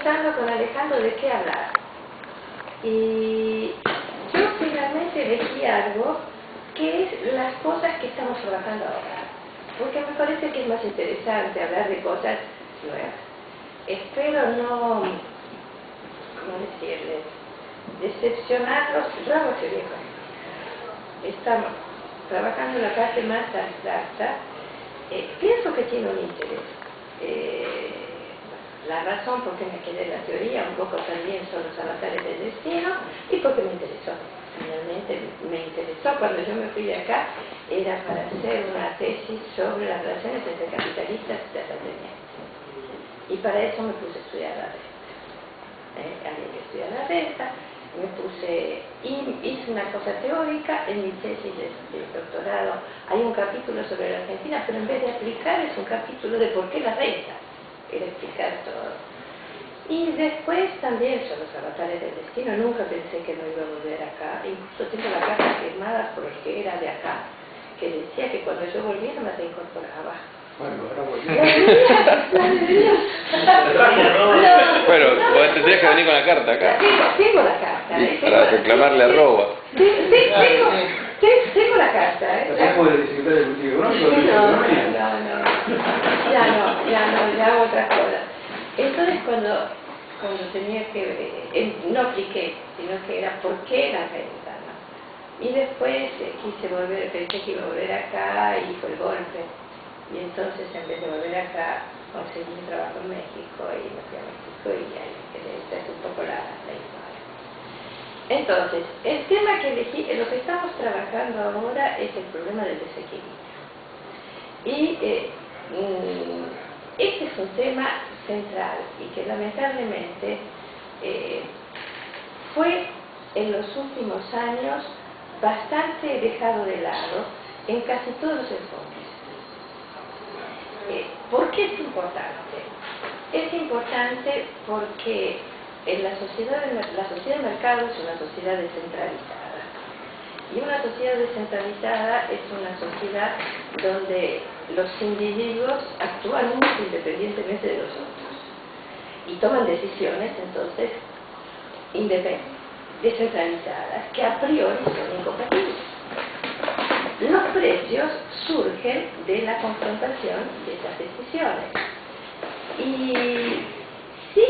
pensando con Alejandro de qué hablar. Y yo finalmente elegí algo que es las cosas que estamos trabajando ahora. Porque me parece que es más interesante hablar de cosas nuevas. Espero no, ¿cómo decirles?, decepcionarlos. Bravo, ese viejo. Estamos trabajando en la parte más abstracta. Pienso que tiene un interés. La razón por qué me quedé en la teoría un poco también son los avatares del destino y porque me interesó. Finalmente me interesó cuando yo me fui de acá, era para hacer una tesis sobre las relaciones entre capitalistas y terratenientes. Y para eso me puse a estudiar la renta. Había que estudiar la renta, hice una cosa teórica en mi tesis de doctorado. Hay un capítulo sobre la Argentina, pero en vez de aplicar es un capítulo de por qué la renta. Era explicar todo. Y después también son los avatares del destino. Nunca pensé que no iba a volver acá. Incluso tengo la carta firmada por el que era de acá, que decía que cuando yo volviera me reincorporaba. Bueno, ahora volví. Bueno, vos tendrías que venir con la carta acá. Tengo la carta. Para reclamarle arroba. Tengo la carta. ¿También puede disfrutar del cultivo económico? Ya hago otra cosa. Entonces cuando tenía que, no apliqué, sino que era por qué la renta, ¿no? Y después quise volver, pensé que iba a volver acá y fue el golpe. Y entonces en vez de volver acá, conseguí un trabajo en México y me fui a México y ahí me quedé. Esta es un poco la historia. Entonces, el tema que elegí, lo que estamos trabajando ahora es el problema del desequilibrio. Y este es un tema central y que lamentablemente fue en los últimos años bastante dejado de lado en casi todos los enfoques. ¿Por qué es importante? Es importante porque en la sociedad de mercado es una sociedad descentralizada. Y una sociedad descentralizada es una sociedad donde los individuos actúan muy independientemente de los otros y toman decisiones entonces descentralizadas que a priori son incompatibles. Los precios surgen de la confrontación de esas decisiones. Y si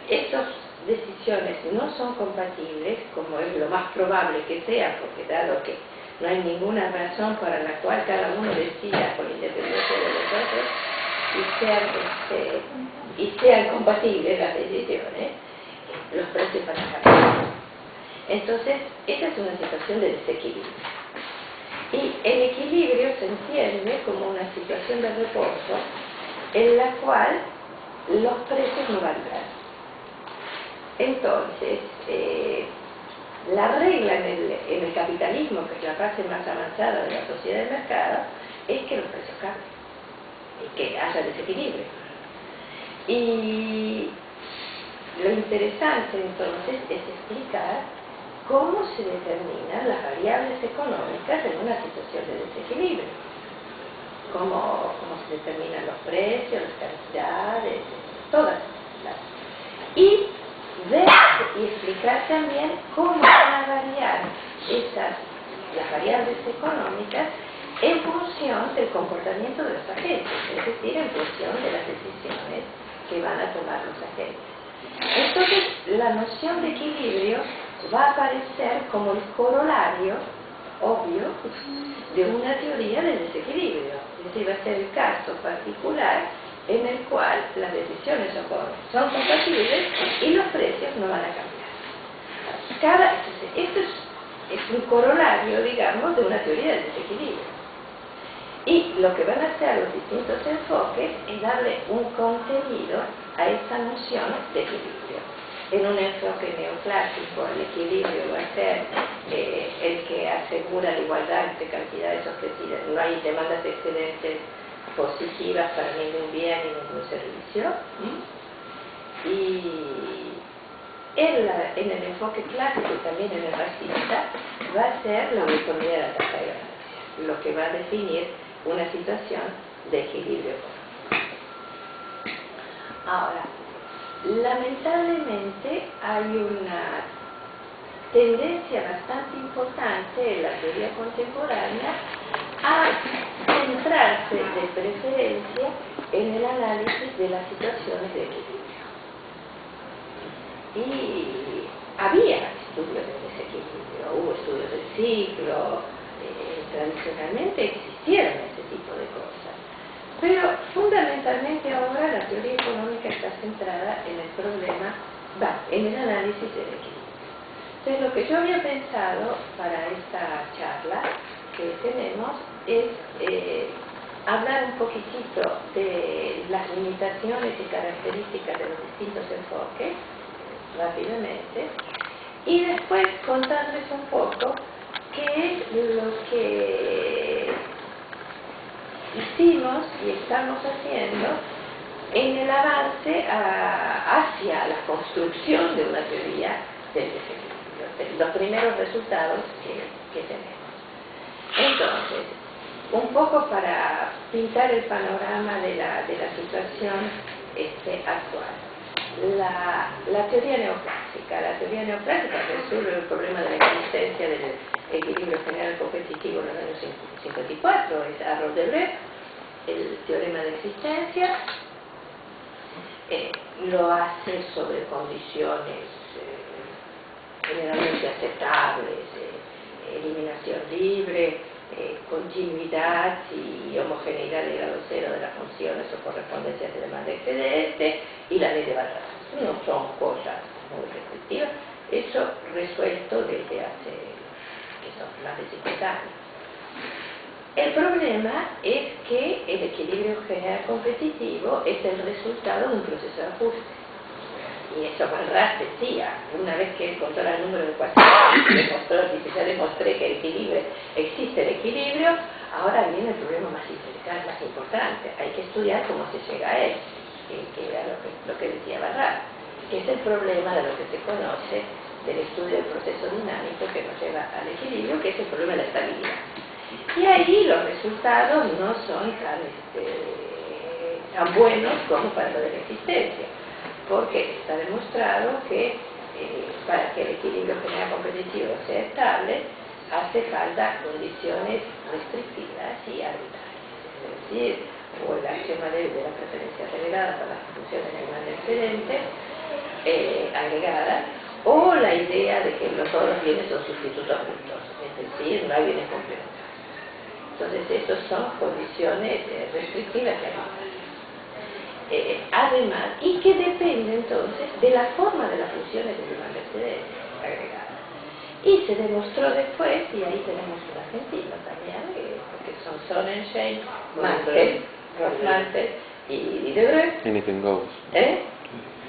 esas decisiones no son compatibles, como es lo más probable que sea, porque dado que no hay ninguna razón para la cual cada uno decida por independencia de los otros y sean compatibles las decisiones, los precios van a cambiar. Entonces, esa es una situación de desequilibrio. Y el equilibrio se entiende como una situación de reposo en la cual los precios no varían. Entonces, la regla en el capitalismo, que es la fase más avanzada de la sociedad de mercado, es que los precios cambien y que haya desequilibrio. Y lo interesante entonces es explicar cómo se determinan las variables económicas en una situación de desequilibrio. Cómo se determinan los precios, las cantidades, todas las. Y ver y explicar también cómo van a variar las variables económicas en función del comportamiento de los agentes, es decir, en función de las decisiones que van a tomar los agentes. Entonces, la noción de equilibrio va a aparecer como el corolario obvio de una teoría del desequilibrio. Es decir, va a ser el caso particular en el cual las decisiones son compatibles y los precios no van a cambiar. Esto es un corolario, digamos, de una teoría del desequilibrio. Y lo que van a hacer los distintos enfoques es darle un contenido a esa noción de equilibrio. En un enfoque neoclásico, el equilibrio va a ser el que asegura la igualdad entre cantidades ofrecidas. No hay demandas excedentes positivas para ningún bien y ningún servicio. Y en el enfoque clásico y también en el racista va a ser la uniformidad de la tasa de ganancia, lo que va a definir una situación de económico. Ahora, lamentablemente hay una tendencia bastante importante en la teoría contemporánea a centrarse de preferencia en el análisis de las situaciones de equilibrio. Y había estudios de desequilibrio, hubo estudios del ciclo, tradicionalmente existieron ese tipo de cosas. Pero fundamentalmente ahora la teoría económica está centrada en el problema, en el análisis del equilibrio. Entonces lo que yo había pensado para esta charla que tenemos es hablar un poquitito de las limitaciones y características de los distintos enfoques, rápidamente, y después contarles un poco qué es lo que hicimos y estamos haciendo en el avance hacia la construcción de una teoría del desequilibrio, los primeros resultados que tenemos. Entonces, un poco para pintar el panorama de la situación actual. La teoría neoclásica. La teoría neoclásica resuelve el problema de la existencia del equilibrio general competitivo en los años 54, es Arrow de Brett, el teorema de existencia. Lo hace sobre condiciones generalmente aceptables, eliminación libre, continuidad y homogeneidad de grado cero de las funciones o correspondencias de demanda excedente y la ley de Barras. No son cosas muy restrictivas, eso resuelto desde hace, que son más de 50 años. El problema es que el equilibrio general competitivo es el resultado de un proceso de ajuste. Y eso Barras decía, una vez que encontró el número de ecuaciones, ya demostré que existe el equilibrio, ahora viene el problema más interesante, más importante. Hay que estudiar cómo se llega a él, que era lo que decía Barras, que es el problema de lo que se conoce del estudio del proceso dinámico que nos lleva al equilibrio, que es el problema de la estabilidad. Y ahí los resultados no son tan buenos como para lo de la existencia, porque está demostrado que para que el equilibrio general competitivo sea estable, hace falta condiciones restrictivas y arbitrarias. Es decir, o el axioma de la preferencia agregada para las funciones de demanda excedente agregada, o la idea de que todos los bienes son sustitutos juntos, es decir, no hay bienes complementarios. Entonces, esas son condiciones restrictivas y arbitrarias. Además, y que depende entonces de la forma de las funciones de demanda excedente agregada. Y se demostró después, y ahí tenemos un argentino también, porque son Sonnenschein, Mantel, Rothmantel y De Bruyne. Anything goes.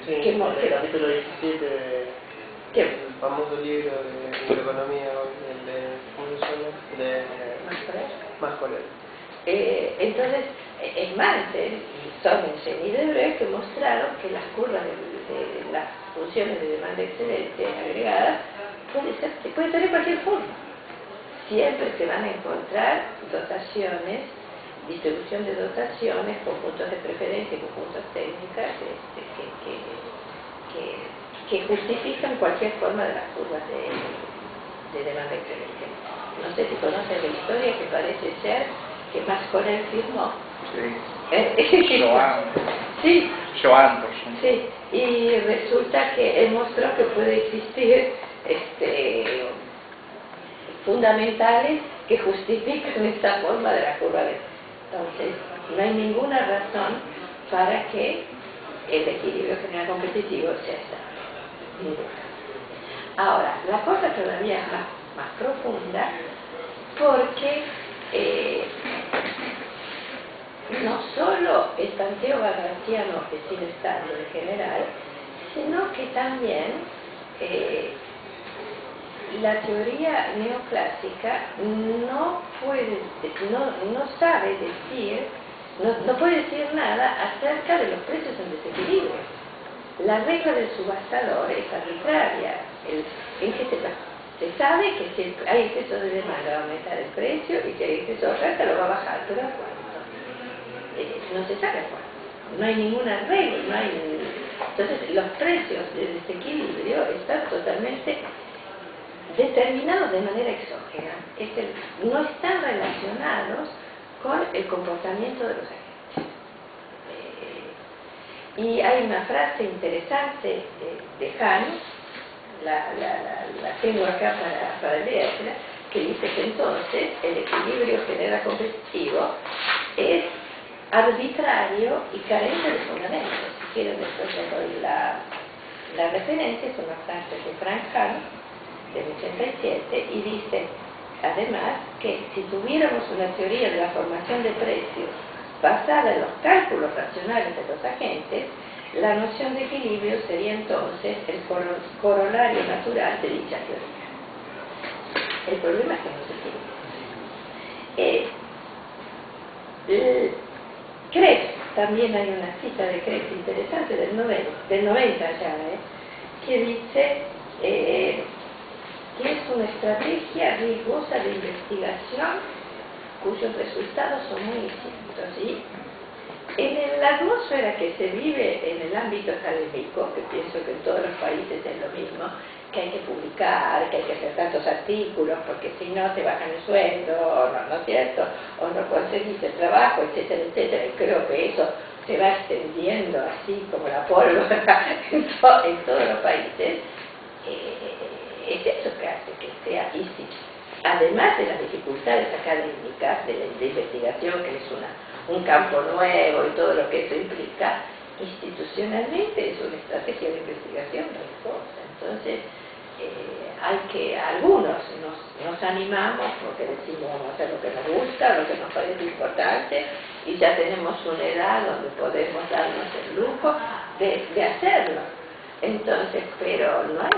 Sí, ¿Qué el capítulo 17, ¿Qué? el famoso libro de economía, el de, ¿cómo se llama? De Mascoler. Entonces, es Mantel y Sonnenschein y De Bruyne que mostraron que las curvas de las funciones de demanda excedente agregadas puede tener cualquier forma. Siempre se van a encontrar dotaciones, distribución de dotaciones, conjuntos de preferencia y conjuntos técnicas que justifican cualquier forma de las curvas de demanda excedente. No sé si conocen la historia, que parece ser que Mascoler firmó. Sí. Sí. Joan Anderson. Sí, y resulta que él mostró que puede existir fundamentales que justifican esta forma de la curva de... Entonces, no hay ninguna razón para que el equilibrio general competitivo sea estable. Ninguna. Ahora, la cosa todavía es más profunda, porque no solo el planteo barrasiano es inestable en general, sino que también la teoría neoclásica no sabe decir, no puede decir nada acerca de los precios en desequilibrio. La regla del subastador es arbitraria. Se sabe que si hay exceso de demanda va a aumentar el precio y si hay exceso de oferta lo va a bajar, pero ¿a cuánto? No se sabe a cuánto. No hay ninguna regla, Entonces, los precios de desequilibrio están totalmente determinados de manera exógena. No están relacionados con el comportamiento de los agentes. Y hay una frase interesante de Hahn, la tengo acá para leerla, que dice que entonces el equilibrio general competitivo es arbitrario y carente de fundamentos. Si quieren, después les doy la referencia. Es una frase de Frank Hahn del 87 y dice además que si tuviéramos una teoría de la formación de precios basada en los cálculos racionales de los agentes, la noción de equilibrio sería entonces el corolario natural de dicha teoría. El problema es que no se tiene. Krebs, también hay una cita de Krebs interesante del 90 ya, que dice que es una estrategia riesgosa de investigación cuyos resultados son muy distintos. ¿Sí? En la atmósfera que se vive en el ámbito académico, que pienso que en todos los países es lo mismo, que hay que publicar, que hay que hacer tantos artículos, porque si no te bajan el sueldo, o no es cierto, o no conseguís el trabajo, etcétera, etcétera, y creo que eso se va extendiendo así como la pólvora en todos los países. Es eso que hace que sea ISIS, además de las dificultades académicas de investigación, que es un campo nuevo y todo lo que eso implica, institucionalmente es una estrategia de investigación riesgosa. Entonces, algunos nos animamos porque decimos vamos a hacer lo que nos gusta, lo que nos parece importante, y ya tenemos una edad donde podemos darnos el lujo de hacerlo. Entonces, pero no hay